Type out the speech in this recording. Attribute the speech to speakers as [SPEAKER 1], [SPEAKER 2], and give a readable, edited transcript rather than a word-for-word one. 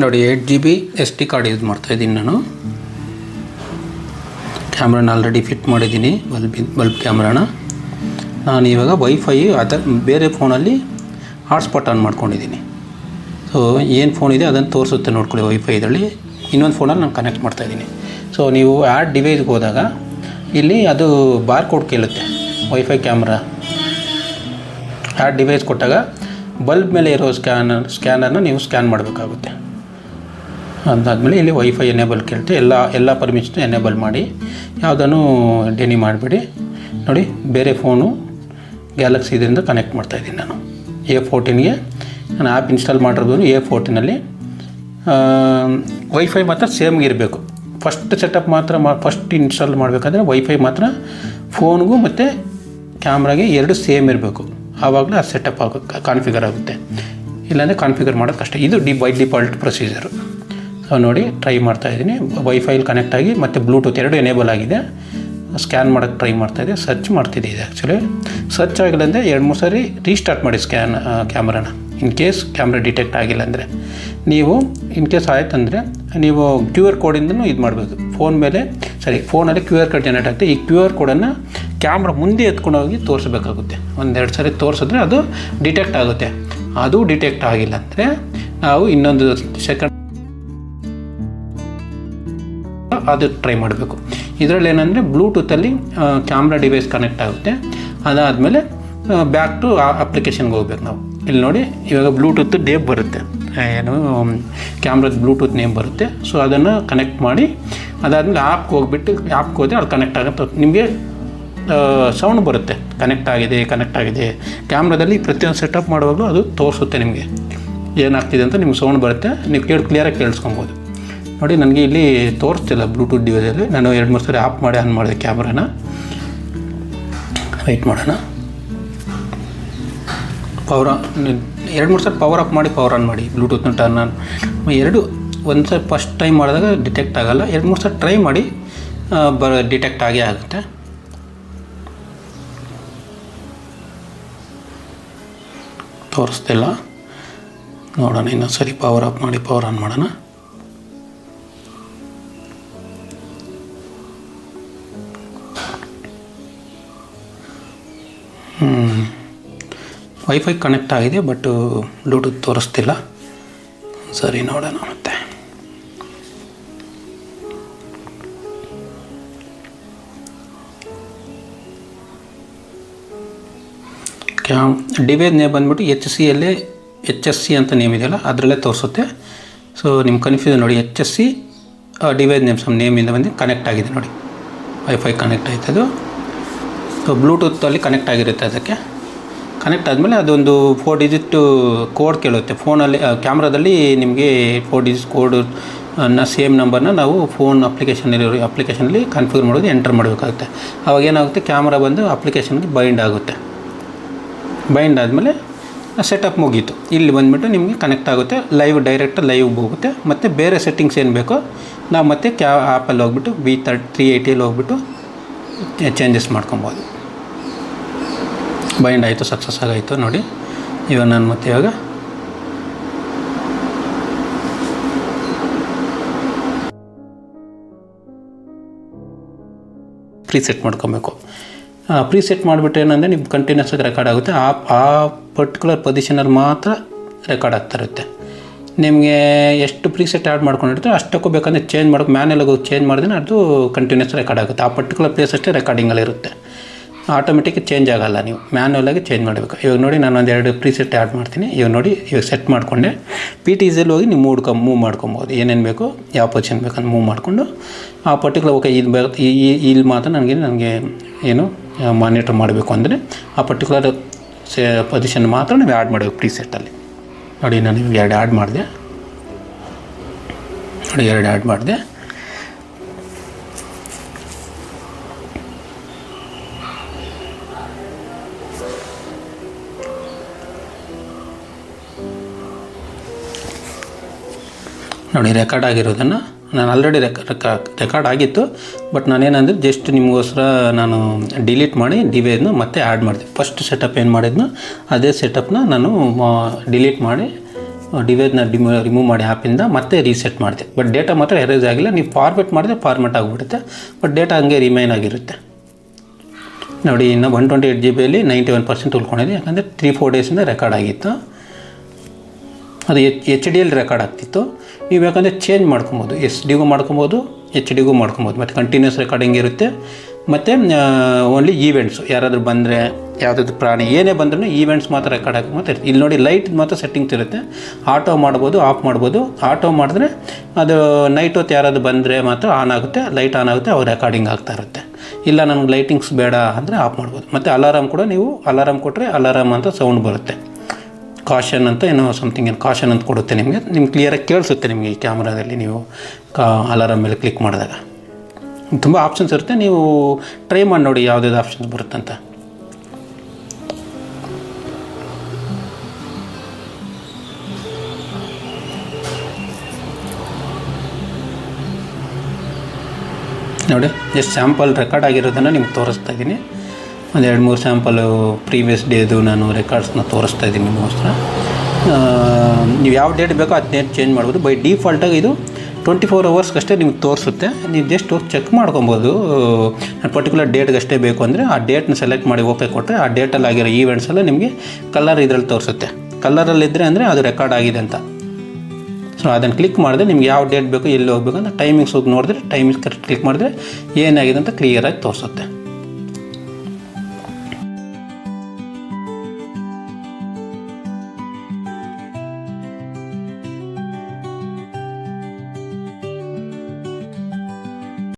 [SPEAKER 1] ನೋಡಿ 8 GB SD card use ಮಾಡ್ತಾಯಿದ್ದೀನಿ ನಾನು. ಕ್ಯಾಮ್ರಾನ ಆಲ್ರೆಡಿ ಫಿಟ್ ಮಾಡಿದ್ದೀನಿ, ಬಲ್ಬ್ ಕ್ಯಾಮ್ರಾನ. ನಾನು ಇವಾಗ ವೈಫೈ ಬೇರೆ ಫೋನಲ್ಲಿ ಹಾಟ್ಸ್ಪಾಟ್ ಆನ್ ಮಾಡ್ಕೊಂಡಿದ್ದೀನಿ. ಸೊ ಏನು ಫೋನ್ ಇದೆ ಅದನ್ನು ತೋರಿಸುತ್ತೆ ನೋಡ್ಕೊಳ್ಳಿ. ವೈಫೈ ಇದರಲ್ಲಿ ಇನ್ನೊಂದು ಫೋನಲ್ಲಿ ನಾನು ಕನೆಕ್ಟ್ ಮಾಡ್ತಾಯಿದ್ದೀನಿ. ಸೊ ನೀವು ಆ್ಯಡ್ ಡಿವೈಸ್ಗೆ ಹೋದಾಗ ಇಲ್ಲಿ ಅದು ಬಾರ್ ಕೋಡ್ ಕೇಳುತ್ತೆ. ವೈಫೈ ಕ್ಯಾಮ್ರಾ ಆ್ಯಡ್ ಡಿವೈಸ್ ಕೊಟ್ಟಾಗ ಬಲ್ಬ್ ಮೇಲೆ ಇರೋ ಸ್ಕ್ಯಾನರ್ನ ನೀವು ಸ್ಕ್ಯಾನ್ ಮಾಡಬೇಕಾಗುತ್ತೆ. ಅದಾದಮೇಲೆ ಇಲ್ಲಿ ವೈಫೈ ಎನೇಬಲ್ ಕೇಳುತ್ತೆ. ಎಲ್ಲ ಪರ್ಮಿಷನ್ ಎನೇಬಲ್ ಮಾಡಿ, ಯಾವುದನ್ನು ಡೆನಿ ಮಾಡಿಬಿಡಿ. ನೋಡಿ, ಬೇರೆ ಫೋನು ಗ್ಯಾಲಕ್ಸಿ ಇದರಿಂದ ಕನೆಕ್ಟ್ ಮಾಡ್ತಾಯಿದ್ದೀನಿ ನಾನು. A14ಗೆ ನಾನು ಆ್ಯಪ್ ಇನ್ಸ್ಟಾಲ್ ಮಾಡಿರೋದು A14ನಲ್ಲಿ. ವೈಫೈ ಮಾತ್ರ ಸೇಮ್ ಇರಬೇಕು. ಫಸ್ಟ್ ಸೆಟಪ್ ಮಾತ್ರ ಫಸ್ಟ್ ಇನ್ಸ್ಟಾಲ್ ಮಾಡಬೇಕಾದ್ರೆ ವೈಫೈ ಮಾತ್ರ ಫೋನ್ಗೂ ಮತ್ತು ಕ್ಯಾಮ್ರಾಗೆ ಎರಡು ಸೇಮ್ ಇರಬೇಕು. ಆವಾಗಲೇ ಆ ಸೆಟಪ್ ಕಾನ್ಫಿಗರ್ ಆಗುತ್ತೆ. ಇಲ್ಲಾಂದರೆ ಕಾನ್ಫಿಗರ್ ಮಾಡೋದು ಕಷ್ಟ. ಇದು ಬೈ ಡಿಫಾಲ್ಟ್ ಪ್ರೊಸೀಜರು. ಸೊ ನೋಡಿ, ಟ್ರೈ ಮಾಡ್ತಾಯಿದ್ದೀನಿ. ವೈಫೈಲಿ ಕನೆಕ್ಟ್ ಆಗಿ ಮತ್ತು ಬ್ಲೂಟೂತ್ ಎರಡು ಎನೇಬಲ್ ಆಗಿದೆ. ಸ್ಕ್ಯಾನ್ ಮಾಡೋಕ್ಕೆ ಟ್ರೈ ಮಾಡ್ತಾಯಿದ್ದೆ. ಸರ್ಚ್ ಮಾಡ್ತಿದ್ದೆ. ಇದು ಆ್ಯಕ್ಚುಲಿ ಸರ್ಚ್ ಆಗಿಲ್ಲ ಅಂದರೆ 2-3 ಸಾರಿ ರೀಸ್ಟಾರ್ಟ್ ಮಾಡಿ ಕ್ಯಾಮ್ರಾನ. ಇನ್ ಕೇಸ್ ಕ್ಯಾಮ್ರಾ ಡಿಟೆಕ್ಟ್ ಆಗಿಲ್ಲ ಅಂದರೆ, ನೀವು ಇನ್ ಕೇಸ್ ಆಯ್ತಂದರೆ ನೀವು QR ಕೋಡಿಂದನೂ ಇದು ಮಾಡಬೇಕು. ಫೋನಲ್ಲಿ QR ಕೋಡ್ ಜನರೇಟ್ ಆಗುತ್ತೆ. ಈ QR ಕೋಡನ್ನು ಕ್ಯಾಮ್ರಾ ಮುಂದೆ ಎತ್ಕೊಂಡೋಗಿ ತೋರಿಸ್ಬೇಕಾಗುತ್ತೆ. 1-2 ಸಾರಿ ತೋರಿಸಿದ್ರೆ ಅದು ಡಿಟೆಕ್ಟ್ ಆಗುತ್ತೆ. ಅದು ಡಿಟೆಕ್ಟ್ ಆಗಿಲ್ಲ ಅಂದರೆ ನಾವು ಇನ್ನೊಂದು ಸೆಕೆಂಡ್ ಅದು ಟ್ರೈ ಮಾಡಬೇಕು. ಇದರಲ್ಲಿ ಏನಂದರೆ ಬ್ಲೂಟೂತಲ್ಲಿ ಕ್ಯಾಮ್ರಾ ಡಿವೈಸ್ ಕನೆಕ್ಟ್ ಆಗುತ್ತೆ. ಅದಾದಮೇಲೆ ಬ್ಯಾಕ್ ಟು ಅಪ್ಲಿಕೇಶನ್ಗೆ ಹೋಗ್ಬೇಕು ನಾವು. ಇಲ್ಲಿ ನೋಡಿ, ಇವಾಗ ಬ್ಲೂಟೂತ್ ನೇಮ್ ಬರುತ್ತೆ, ಏನು ಕ್ಯಾಮ್ರಾದ ಬ್ಲೂಟೂತ್ ನೇಮ್ ಬರುತ್ತೆ. ಸೊ ಅದನ್ನು ಕನೆಕ್ಟ್ ಮಾಡಿ ಅದಾದಮೇಲೆ ಆ್ಯಪ್ಗೆ ಹೋದರೆ ಅದು ಕನೆಕ್ಟ್ ಆಗುತ್ತೆ. ನಿಮಗೆ ಸೌಂಡ್ ಬರುತ್ತೆ, ಕನೆಕ್ಟ್ ಆಗಿದೆ. ಕ್ಯಾಮ್ರಾದಲ್ಲಿ ಪ್ರತಿಯೊಂದು ಸೆಟಪ್ ಮಾಡುವಾಗಲೂ ಅದು ತೋರಿಸುತ್ತೆ ನಿಮಗೆ ಏನಾಗ್ತಿದೆ ಅಂತ. ನಿಮ್ಗೆ ಸೌಂಡ್ ಬರುತ್ತೆ, ನೀವು ಕ್ಲಿಯರಾಗಿ ಕೇಳಿಸ್ಕೊಬೋದು. ನೋಡಿ, ನನಗೆ ಇಲ್ಲಿ ತೋರಿಸ್ತಿಲ್ಲ ಬ್ಲೂಟೂತ್ ಡಿವೈಸಲ್ಲಿ. ನಾನು 2-3 ಸಾರಿ ಆಫ್ ಮಾಡಿ ಆನ್ ಮಾಡಿದೆ ಕ್ಯಾಮ್ರಾನ. ವೆಯ್ಟ್ ಮಾಡೋಣ. 2-3 ಸಾರಿ ಪವರ್ ಆಫ್ ಮಾಡಿ ಪವರ್ ಆನ್ ಮಾಡಿ, ಬ್ಲೂಟೂತ್ನ ಟರ್ನ್ ಆನ್ ಒಂದು ಸಾರಿ ಫಸ್ಟ್ ಟೈಮ್ ಮಾಡಿದಾಗ ಡಿಟೆಕ್ಟ್ ಆಗೋಲ್ಲ. 2-3 ಸಾರಿ ಟ್ರೈ ಮಾಡಿ ಡಿಟೆಕ್ಟ್ ಆಗೇ ಆಗುತ್ತೆ. ತೋರಿಸ್ತಿಲ್ಲ, ನೋಡೋಣ. ಇನ್ನೊಂದು ಸರಿ ಪವರ್ ಆಫ್ ಮಾಡಿ ಪವರ್ ಆನ್ ಮಾಡೋಣ. ವೈಫೈ ಕನೆಕ್ಟ್ ಆಗಿದೆ, ಬಟ್ ಬ್ಲೂಟೂತ್ ತೋರಿಸ್ತಿಲ್ಲ. ಸರಿ, ನೋಡೋಣ ಮತ್ತೆ. ಡಿವೈಸ್ ನೇಮ್ ಬಂದುಬಿಟ್ಟು HSC ಅಂತ ನೇಮ್ ಇದೆಯಲ್ಲ, ಅದರಲ್ಲೇ ತೋರಿಸುತ್ತೆ. ಸೊ ನಿಮ್ಮ ಕನ್ಫ್ಯೂಷನ್ ನೋಡಿ, HSC ಡಿವೈಸ್ ನೇಮಿಂದ ಬಂದು ಕನೆಕ್ಟ್ ಆಗಿದೆ ನೋಡಿ. ವೈಫೈ ಕನೆಕ್ಟ್ ಆಯ್ತದು. ಸೊ ಬ್ಲೂಟೂತಲ್ಲಿ ಕನೆಕ್ಟ್ ಆಗಿರುತ್ತೆ. ಅದಕ್ಕೆ ಕನೆಕ್ಟ್ ಆದಮೇಲೆ ಅದೊಂದು 4 ಡಿಜಿಟ್ ಕೋಡ್ ಕೇಳುತ್ತೆ. ಫೋನಲ್ಲಿ ಕ್ಯಾಮ್ರಾದಲ್ಲಿ ನಿಮಗೆ 4 ಡಿಜಿಟ್ ಕೋಡನ್ನ ಸೇಮ್ ನಂಬರ್ನ ನಾವು ಫೋನ್ ಅಪ್ಲಿಕೇಶನಲ್ಲಿ ಕನ್ಫಿಗರ್ ಮಾಡೋದು ಎಂಟರ್ ಮಾಡಬೇಕಾಗುತ್ತೆ. ಆವಾಗ ಏನಾಗುತ್ತೆ, ಕ್ಯಾಮ್ರಾ ಬಂದು ಅಪ್ಲಿಕೇಶನ್ಗೆ ಬೈಂಡ್ ಆಗುತ್ತೆ. ಬೈಂಡ್ ಆದಮೇಲೆ ಸೆಟಪ್ ಮುಗೀತು. ಇಲ್ಲಿ ಬಂದುಬಿಟ್ಟು ನಿಮಗೆ ಕನೆಕ್ಟ್ ಆಗುತ್ತೆ. ಡೈರೆಕ್ಟ್ ಲೈವ್ ಹೋಗುತ್ತೆ. ಮತ್ತು ಬೇರೆ ಸೆಟ್ಟಿಂಗ್ಸ್ ಏನು ಬೇಕೋ ನಾವು ಮತ್ತೆ ಆ್ಯಪಲ್ಲಿ ಹೋಗ್ಬಿಟ್ಟು V380 ಹೋಗ್ಬಿಟ್ಟು ಚೇಂಜಸ್ ಮಾಡ್ಕೊಬೋದು. ಬೈಂಡ್ ಆಯಿತು, ಸಕ್ಸಸ್ ಆಗಾಯಿತು ನೋಡಿ. ಇವಾಗ ನಾನು ಮತ್ತೆ ಇವಾಗ ಪ್ರೀಸೆಟ್ ಮಾಡ್ಕೊಬೇಕು. ಪ್ರೀಸೆಟ್ ಮಾಡಿಬಿಟ್ಟು ಏನಂದರೆ ನಿಮ್ಗೆ ಕಂಟಿನ್ಯೂಸ್ ಆಗಿ ರೆಕಾರ್ಡ್ ಆಗುತ್ತೆ. ಆ ಪರ್ಟಿಕ್ಯುಲರ್ ಪೊಸಿಷನಲ್ಲಿ ಮಾತ್ರ ರೆಕಾರ್ಡ್ ಆಗ್ತಾ ಇರುತ್ತೆ. ನಿಮಗೆ ಎಷ್ಟು ಪ್ರೀಸೆಟ್ ಆ್ಯಡ್ ಮಾಡ್ಕೊಂಡಿರ್ತೀರೋ ಅಷ್ಟಕ್ಕೂ ಬೇಕಂದರೆ ಚೇಂಜ್ ಮಾಡೋಕೆ ಮ್ಯಾನುವಲಾಗಿ ಹೋಗಿ ಚೇಂಜ್ ಮಾಡಿದ್ರೆ ಅದು ಕಂಟಿನ್ಯೂಸ್ ರೆಕಾರ್ಡ್ ಆಗುತ್ತೆ. ಆ ಪರ್ಟಿಕ್ಯುಲರ್ ಪ್ಲೇಸ್ ಅಷ್ಟೇ ರೆಕಾರ್ಡಿಂಗಲ್ಲಿ ಇರುತ್ತೆ. ಆಟೋಮೆಟಿಕ್ ಚೇಂಜ್ ಆಗೋಲ್ಲ, ನೀವು ಮ್ಯಾನುವಲಾಗಿ ಚೇಂಜ್ ಮಾಡಬೇಕು. ಇವಾಗ ನೋಡಿ, ನಾನು 2 ಪ್ರೀಸೆಟ್ ಆ್ಯಡ್ ಮಾಡ್ತೀನಿ. ಇವಾಗ ನೋಡಿ, ಇವಾಗ ಸೆಟ್ ಮಾಡಿಕೊಂಡೆ. PTZಲ್ಲಿ ಹೋಗಿ ನೀವು ಮೂವ್ ಮಾಡ್ಕೊಬೋದು. ಏನೇನು ಬೇಕೋ, ಯಾವ ಪೊಸಿಷನ್ ಬೇಕಂತ ಮೂವ್ ಮಾಡಿಕೊಂಡು ಆ ಪರ್ಟಿಕ್ಯುಲರ್ ಓಕೆ ಇದು ಬೇಕು, ಇಲ್ಲಿ ಮಾತ್ರ ನನಗೆ ಏನು ಮಾನಿಟರ್ ಮಾಡಬೇಕು ಅಂದರೆ ಆ ಪರ್ಟಿಕ್ಯುಲರ್ ಪೊಸಿಷನ್ ಮಾತ್ರ ನೀವು ಆ್ಯಡ್ ಮಾಡಬೇಕು ಪ್ರೀಸೆಟ್ಟಲ್ಲಿ. ನೋಡಿ, ನಾನು ಇವಾಗ 2 ಆ್ಯಡ್ ಮಾಡಿದೆ. ನೋಡಿ, 2 ಆ್ಯಡ್ ಮಾಡಿದೆ. ನೋಡಿ, ರೆಕಾರ್ಡ್ ಆಗಿರೋದನ್ನು ನಾನು ಆಲ್ರೆಡಿ ರೆಕಾರ್ಡ್ ಆಗಿತ್ತು. ಬಟ್ ನಾನೇನಂದರೆ ಜಸ್ಟ್ ನಿಮಗೋಸ್ಕರ ನಾನು ಡಿಲೀಟ್ ಮಾಡಿ ಡಿವೈಸ್ನ ಮತ್ತೆ ಆ್ಯಡ್ ಮಾಡಿದೆ. ಫಸ್ಟ್ ಸೆಟಪ್ ಏನು ಮಾಡಿದ್ನೋ ಅದೇ ಸೆಟಪ್ನ ನಾನು ಡಿಲೀಟ್ ಮಾಡಿ ಡಿವೈಸ್ನ ರಿಮೂವ್ ಮಾಡಿ ಆ್ಯಪಿಂದ ಮತ್ತೆ ರೀಸೆಟ್ ಮಾಡಿದೆ. ಬಟ್ ಡೇಟಾ ಮಾತ್ರ ಎರೇಸ್ ಆಗಿಲ್ಲ. ನೀವು ಫಾರ್ಮೆಟ್ ಮಾಡಿದ್ರೆ ಫಾರ್ಮೆಟ್ ಆಗಿಬಿಡುತ್ತೆ, ಬಟ್ ಡೇಟಾ ಹಂಗೆ ರಿಮೈನ್ ಆಗಿರುತ್ತೆ. ನೋಡಿ, ಇನ್ನು 128 GB 91% ಉಳ್ಕೊಂಡಿದೆ. ಯಾಕಂದರೆ 3-4 ಡೇಸಿಂದ ರೆಕಾರ್ಡ್ ಆಗಿತ್ತು. ಅದು HD ರೆಕಾರ್ಡ್ ಆಗ್ತಿತ್ತು. ನೀವು ಯಾಕಂದರೆ ಚೇಂಜ್ ಮಾಡ್ಕೊಬೋದು, SD ಮಾಡ್ಕೊಬೋದು, HD ಮಾಡ್ಕೊಬೋದು. ಮತ್ತು ಕಂಟಿನ್ಯೂಸ್ ರೆಕಾರ್ಡಿಂಗ್ ಇರುತ್ತೆ. ಮತ್ತು ಓನ್ಲಿ ಈವೆಂಟ್ಸು ಯಾರಾದರೂ ಬಂದರೆ, ಯಾವುದಾದ್ರು ಪ್ರಾಣಿ ಏನೇ ಬಂದ್ರೂ ಈವೆಂಟ್ಸ್ ಮಾತ್ರ ರೆಕಾರ್ಡ್ ಆಗಿ ಮಾತ್ರ ಇರುತ್ತೆ. ಇಲ್ಲಿ ನೋಡಿ, ಲೈಟ್ ಮಾತ್ರ ಸೆಟ್ಟಿಂಗ್ಸ್ ಇರುತ್ತೆ. ಆಟೋ ಮಾಡ್ಬೋದು, ಆಫ್ ಮಾಡ್ಬೋದು. ಆಟೋ ಮಾಡಿದ್ರೆ ಅದು ನೈಟ್ ಹೊತ್ತು ಯಾರಾದರೂ ಬಂದರೆ ಮಾತ್ರ ಆನ್ ಆಗುತ್ತೆ, ಲೈಟ್ ಆನ್ ಆಗುತ್ತೆ, ಅವ್ರು ರೆಕಾರ್ಡಿಂಗ್ ಆಗ್ತಾ ಇರುತ್ತೆ. ಇಲ್ಲ ನನಗೆ ಲೈಟಿಂಗ್ಸ್ ಬೇಡ ಅಂದರೆ ಆಫ್ ಮಾಡ್ಬೋದು. ಮತ್ತು ಅಲಾರಾಮ್ ಕೂಡ ನೀವು ಅಲಾರಾಮ್ ಕೊಟ್ಟರೆ ಅಲಾರಾಮ್ ಅಂತ ಸೌಂಡ್ ಬರುತ್ತೆ. ಕಾಷನ್ ಅಂತ ಏನೋ ಸಮಥಿಂಗ್ ಕಾಷನ್ ಅಂತ ಕೊಡುತ್ತೆ ನಿಮಗೆ ಕ್ಲಿಯರಾಗಿ ಕೇಳಿಸುತ್ತೆ ನಿಮಗೆ ಈ ಕ್ಯಾಮ್ರಾದಲ್ಲಿ ನೀವು ಅಲಾರಾಮ್ ಮೇಲೆ ಕ್ಲಿಕ್ ಮಾಡಿದಾಗ. ತುಂಬ ಆಪ್ಷನ್ಸ್ ಇರುತ್ತೆ, ನೀವು ಟ್ರೈ ಮಾಡಿ ನೋಡಿ ಯಾವುದಾದ್ರು ಆಪ್ಷನ್ಸ್ ಬರುತ್ತಂತ. ನೋಡಿ, ಜಸ್ಟ್ ಸ್ಯಾಂಪಲ್ ರೆಕಾರ್ಡ್ ಆಗಿರೋದನ್ನು ನಿಮ್ಗೆ ತೋರಿಸ್ತಾ ಇದ್ದೀನಿ. ಒಂದು 2-3 ಸ್ಯಾಂಪಲು ಪ್ರೀವಿಯಸ್ ಡೇದು ನಾನು ರೆಕಾರ್ಡ್ಸ್ನ ತೋರಿಸ್ತಾ ಇದ್ದೀನಿ ನಿಮಗೋಸ್ಕರ. ನೀವು ಯಾವ ಡೇಟ್ ಬೇಕೋ ಅದು ಡೇಟ್ ಚೇಂಜ್ ಮಾಡ್ಬೋದು. ಬೈ ಡಿಫಾಲ್ಟಾಗಿ ಇದು 24 ಅವರ್ಸ್ಗಷ್ಟೇ ನಿಮ್ಗೆ ತೋರಿಸುತ್ತೆ. ನೀವು ಜಸ್ಟ್ ಚೆಕ್ ಮಾಡ್ಕೊಬೋದು. ಪರ್ಟಿಕ್ಯುಲರ್ ಡೇಟ್ಗಷ್ಟೇ ಬೇಕು ಅಂದರೆ ಆ ಡೇಟ್ನ ಸೆಲೆಕ್ಟ್ ಮಾಡಿ ಓಕೆ ಕೊಟ್ಟರೆ ಆ ಡೇಟಲ್ಲಿ ಆಗಿರೋ ಈವೆಂಟ್ಸ್ ಎಲ್ಲ ನಿಮಗೆ ಕಲರ್ ಇದರಲ್ಲಿ ತೋರಿಸುತ್ತೆ. ಕಲರಲ್ಲಿದ್ದರೆ ಅಂದರೆ ಅದು ರೆಕಾರ್ಡ್ ಆಗಿದೆ ಅಂತ. ಸೊ ಅದನ್ನು ಕ್ಲಿಕ್ ಮಾಡಿದ್ರೆ ನಿಮ್ಗೆ ಯಾವ ಡೇಟ್ ಬೇಕು, ಎಲ್ಲಿ ಹೋಗಬೇಕು ಅಂತ ಟೈಮಿಂಗ್ಸ್ ಹೋಗಿ ನೋಡಿದ್ರೆ ಟೈಮಿಂಗ್ಸ್ ಕರೆಕ್ಟ್ ಕ್ಲಿಕ್ ಮಾಡಿದ್ರೆ ಏನಾಗಿದೆ ಅಂತ ಕ್ಲಿಯರಾಗಿ ತೋರಿಸುತ್ತೆ.